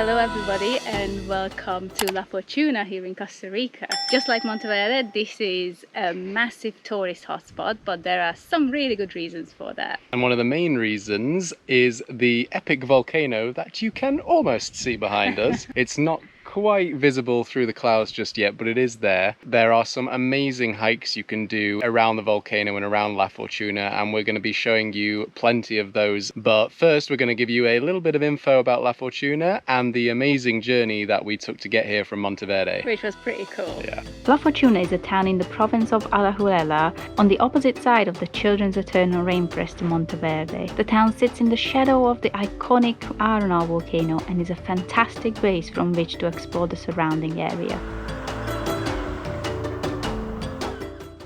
Hello everybody and welcome to La Fortuna here in Costa Rica. Just like Monteverde, this is a massive tourist hotspot, but there are some really good reasons for that. And one of the main reasons is the epic volcano that you can almost see behind us. It's not quite visible through the clouds just yet, but it is there. There are some amazing hikes you can do around the volcano and around La Fortuna, and we're going to be showing you plenty of those. But first, we're going to give you a little bit of info about La Fortuna and the amazing journey that we took to get here from Monteverde. Which was pretty cool. Yeah. La Fortuna is a town in the province of Alajuela, on the opposite side of the Children's Eternal Rainforest to Monteverde. The town sits in the shadow of the iconic Arenal volcano and is a fantastic base from which to explore the surrounding area.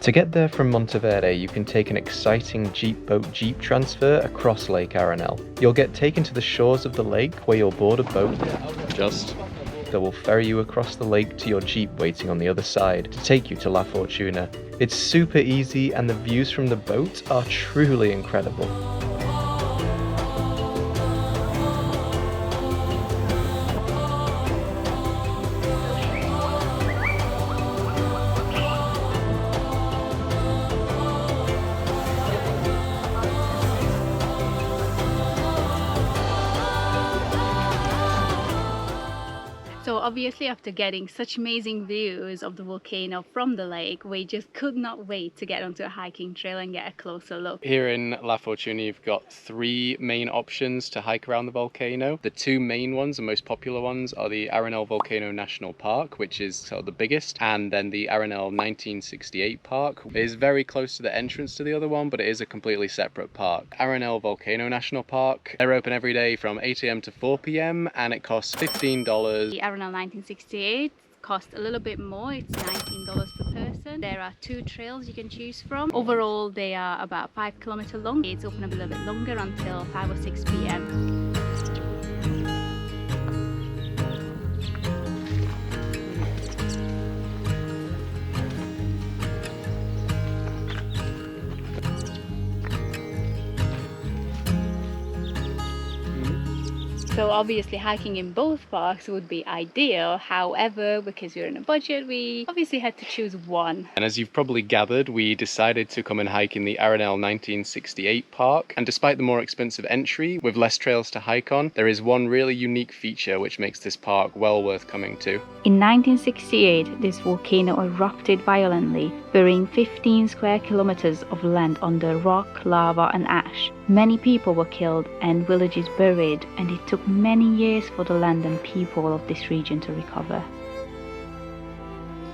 To get there from Monteverde, you can take an exciting jeep transfer across Lake Arenal. You'll get taken to the shores of the lake where you'll board a boat that will ferry you across the lake to your jeep waiting on the other side to take you to La Fortuna. It's super easy and the views from the boat are truly incredible. So obviously after getting such amazing views of the volcano from the lake, we just could not wait to get onto a hiking trail and get a closer look. Here in La Fortuna, you've got three main options to hike around the volcano. The two main ones, the most popular ones, are the Arenal Volcano National Park, which is sort of the biggest, and then the Arenal 1968 Park. It is very close to the entrance to the other one, but it is a completely separate park. Arenal Volcano National Park, they're open every day from 8 AM to 4 PM, and it costs $15. The Arenal 1968 cost a little bit more, it's $19 per person. There are two trails you can choose from. Overall they are about 5 kilometers long. It's open a little bit longer until 5 or 6 PM. So obviously hiking in both parks would be ideal. However, because we're in a budget, we obviously had to choose one. And as you've probably gathered, we decided to come and hike in the Arenal 1968 Park. And despite the more expensive entry, with less trails to hike on, there is one really unique feature which makes this park well worth coming to. In 1968, this volcano erupted violently, burying 15 square kilometers of land under rock, lava and ash. Many people were killed and villages buried, and it took many years for the land and people of this region to recover.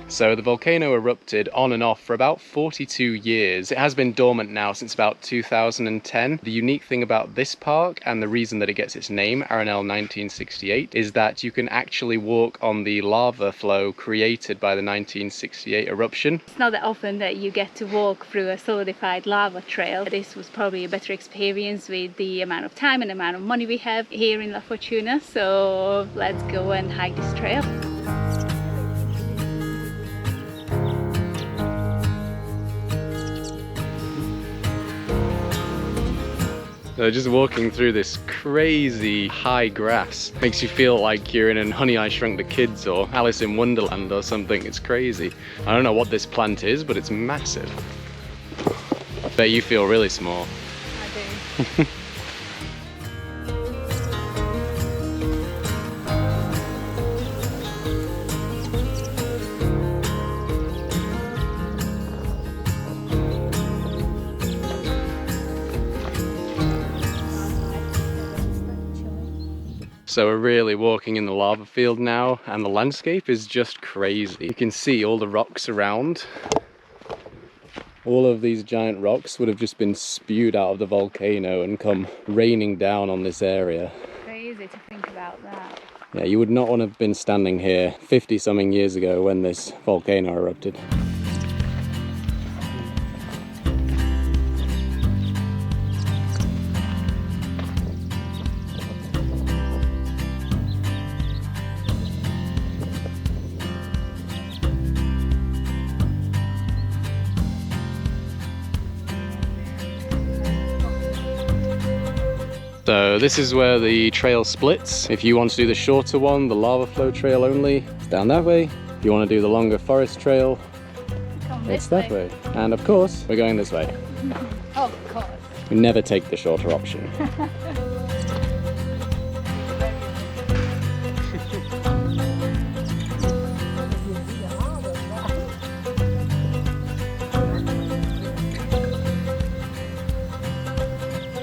So the volcano erupted on and off for about 42 years. It has been dormant now since about 2010. The unique thing about this park, and the reason that it gets its name, Arenal 1968, is that you can actually walk on the lava flow created by the 1968 eruption. It's not that often that you get to walk through a solidified lava trail. This was probably a better experience with the amount of time and amount of money we have here in La Fortuna. So let's go and hike this trail. So just walking through this crazy high grass makes you feel like you're in Honey, I Shrunk the Kids or Alice in Wonderland or something. It's crazy. I don't know what this plant is, but it's massive. I bet you feel really small. I do. So we're really walking in the lava field now, and the landscape is just crazy. You can see all the rocks around. All of these giant rocks would have just been spewed out of the volcano and come raining down on this area. Crazy to think about that. Yeah, you would not want to have been standing here 50-something years ago when this volcano erupted. So this is where the trail splits. If you want to do the shorter one, the lava flow trail only, it's down that way. If you want to do the longer forest trail, it's that way. And of course, we're going this way. Of course. We never take the shorter option.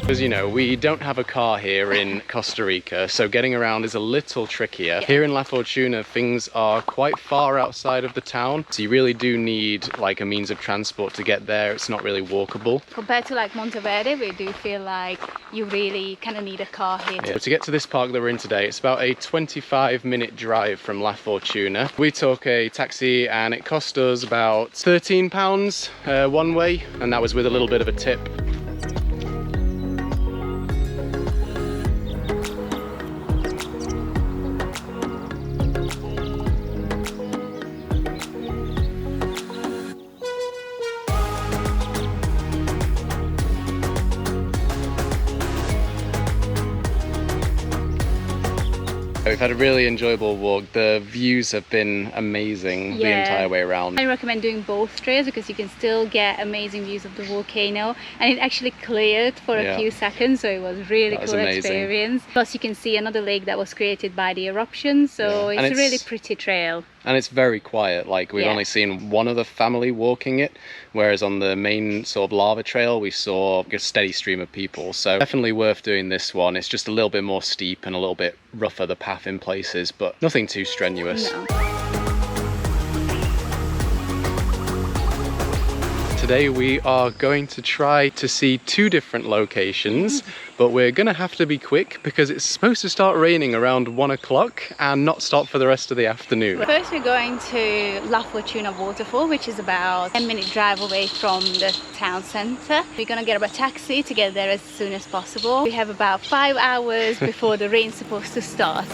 As you know, we don't have a car here in Costa Rica, so getting around is a little trickier. Here in La Fortuna, things are quite far outside of the town, so you really do need like a means of transport to get there. It's not really walkable. Compared to like Monteverde, we do feel like you really kind of need a car here. Yeah. To get to this park that we're in today, it's about a 25-minute drive from La Fortuna. We took a taxi and it cost us about £13 one way, and that was with a little bit of a tip. We've had a really enjoyable walk. The views have been amazing the entire way around. I recommend doing both trails because you can still get amazing views of the volcano, and it actually cleared for a few seconds, so it was really cool experience. Plus you can see another lake that was created by the eruption, so it's a really pretty trail. And it's very quiet, like we've only seen one other family walking it, whereas on the main sort of lava trail we saw a steady stream of people. So definitely worth doing this one. It's just a little bit more steep and a little bit rougher, the path in places, but nothing too strenuous. No. Today we are going to try to see two different locations, but we're gonna have to be quick because it's supposed to start raining around 1 o'clock and not stop for the rest of the afternoon. First we're going to La Fortuna Waterfall, which is about a 10-minute drive away from the town centre. We're gonna get a taxi to get there as soon as possible. We have about 5 hours before the rain's supposed to start.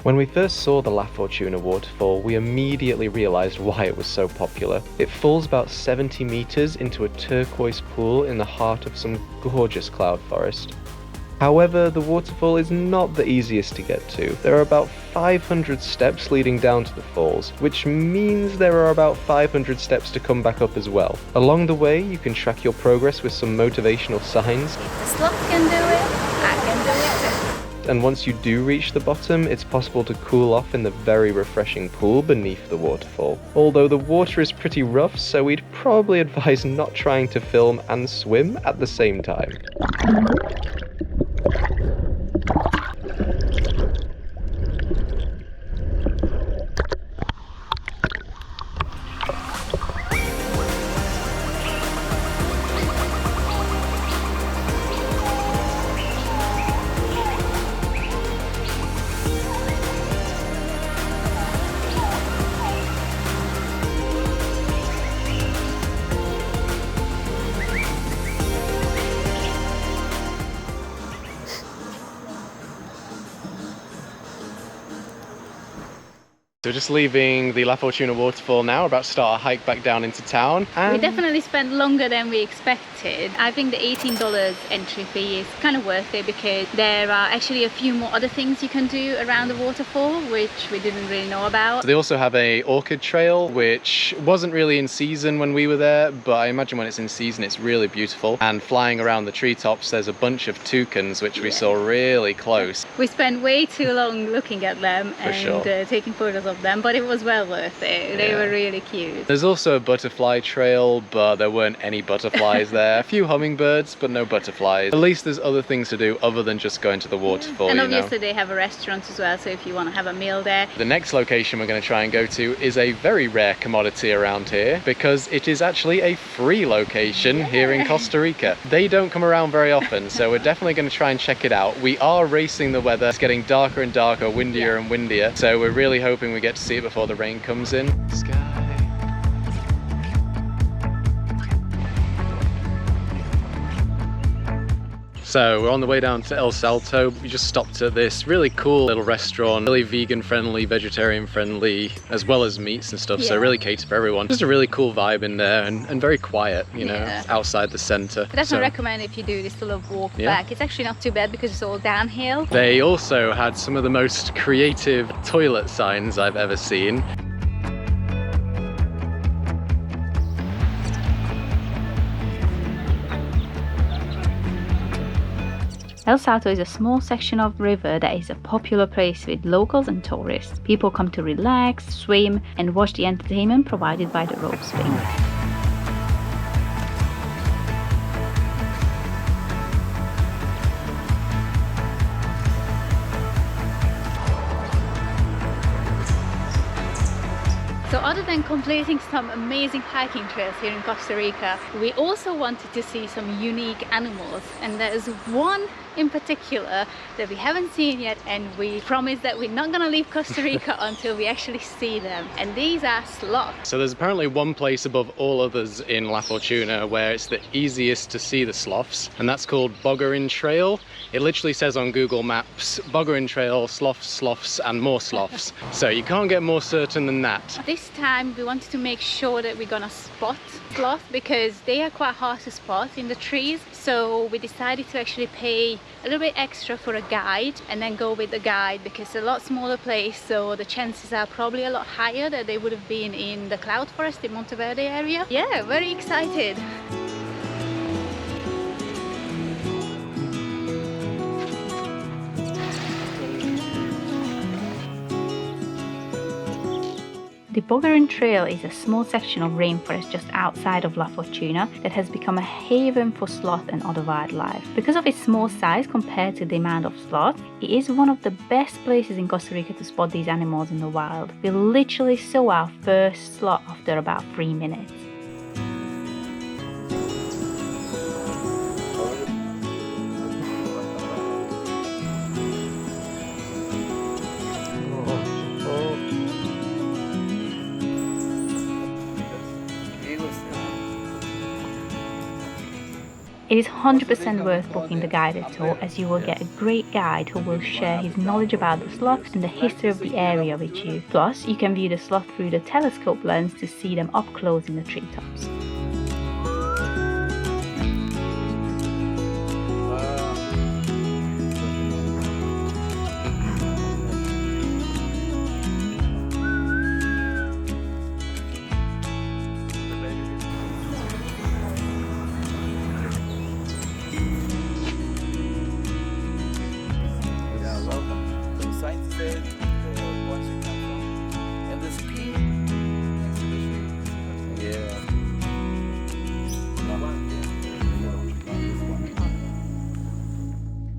When we first saw the La Fortuna waterfall, we immediately realised why it was so popular. It falls about 70 metres into a turquoise pool in the heart of some gorgeous cloud forest. However, the waterfall is not the easiest to get to. There are about 500 steps leading down to the falls, which means there are about 500 steps to come back up as well. Along the way, you can track your progress with some motivational signs. If the sloth can do it, I can do it too. And once you do reach the bottom, it's possible to cool off in the very refreshing pool beneath the waterfall. Although the water is pretty rough, so we'd probably advise not trying to film and swim at the same time. So just leaving the La Fortuna waterfall now, about to start a hike back down into town. We definitely spent longer than we expected. I think the $18 entry fee is kind of worth it because there are actually a few more other things you can do around the waterfall, which we didn't really know about. So they also have a orchid trail, which wasn't really in season when we were there, but I imagine when it's in season it's really beautiful. And flying around the treetops, there's a bunch of toucans, which we saw really close. We spent way too long looking at them and taking photos of them, but it was well worth it. They were really cute. There's also a butterfly trail, but there weren't any butterflies there. A few hummingbirds, but no butterflies. At least there's other things to do other than just going to the waterfall. And obviously they have a restaurant as well, so if you want to have a meal there. The next location we're going to try and go to is a very rare commodity around here because it is actually a free location here in Costa Rica. They don't come around very often, so we're definitely going to try and check it out. We are racing the weather. It's getting darker and darker, windier and windier, so we're really hoping we get to see it before the rain comes in. Sky. So we're on the way down to El Salto. We just stopped at this really cool little restaurant, really vegan friendly, vegetarian friendly, as well as meats and stuff. So really cater for everyone. Just a really cool vibe in there and very quiet, you know, outside the center. I definitely recommend if you do this sort of walk back. It's actually not too bad because it's all downhill. They also had some of the most creative toilet signs I've ever seen. El Salto is a small section of river that is a popular place with locals and tourists. People come to relax, swim, and watch the entertainment provided by the rope swing. So other than completing some amazing hiking trails here in Costa Rica, we also wanted to see some unique animals, and there's one in particular that we haven't seen yet, and we promise that we're not gonna leave Costa Rica until we actually see them, and these are sloths. So there's apparently one place above all others in La Fortuna where it's the easiest to see the sloths, and that's called Bogarin Trail. It literally says on Google Maps, Bogarin Trail, sloths, sloths, and more sloths. So you can't get more certain than that. This time we wanted to make sure that we're gonna spot sloths because they are quite hard to spot in the trees. So we decided to actually pay a little bit extra for a guide and then go with the guide because it's a lot smaller place, so the chances are probably a lot higher that they would have been in the cloud forest in Monteverde area. Yeah, very excited. The Bogarin Trail is a small section of rainforest just outside of La Fortuna that has become a haven for sloth and other wildlife. Because of its small size compared to the amount of sloth, it is one of the best places in Costa Rica to spot these animals in the wild. We literally saw our first sloth after about 3 minutes. It is 100% worth booking the guided tour, as you will get a great guide who will share his knowledge about the sloths and the history of the area with you. Plus, you can view the sloth through the telescope lens to see them up close in the treetops.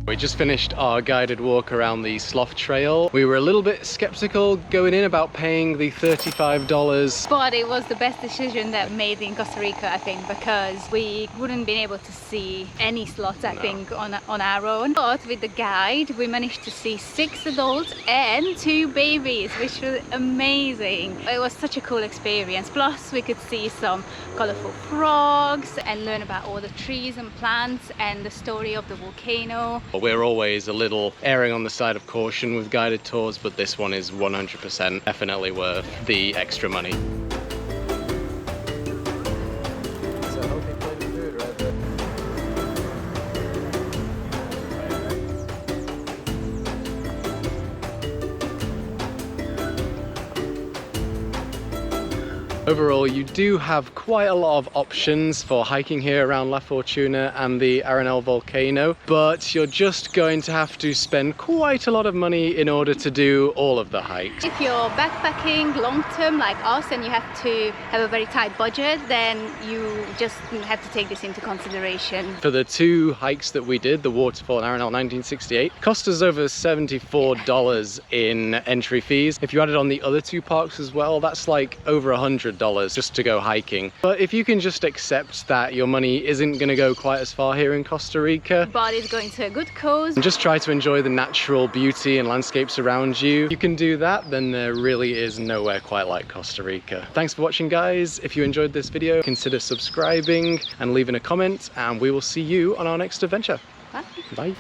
We just finished our guided walk around the Sloth Trail. We were a little bit skeptical going in about paying the $35. But it was the best decision that we made in Costa Rica, I think, because we wouldn't been able to see any sloths, I think, on our own. But with the guide, we managed to see 6 adults and 2 babies, which was amazing. It was such a cool experience. Plus, we could see some colorful frogs and learn about all the trees and plants and the story of the volcano. We're always a little erring on the side of caution with guided tours, but this one is 100% definitely worth the extra money. Overall, you do have quite a lot of options for hiking here around La Fortuna and the Arenal volcano, but you're just going to have to spend quite a lot of money in order to do all of the hikes. If you're backpacking long term like us and you have to have a very tight budget, then you just have to take this into consideration. For the 2 hikes that we did, the Waterfall and Arenal 1968, cost us over $74 in entry fees. If you added on the other 2 parks as well, that's like over $100 just to go hiking. But if you can just accept that your money isn't going to go quite as far here in Costa Rica, but it's going to a good cause, and just try to enjoy the natural beauty and landscapes around you, you can do that, then there really is nowhere quite like Costa Rica. Thanks for watching, guys. If you enjoyed this video, consider subscribing and leaving a comment, and we will see you on our next adventure. Bye. Bye.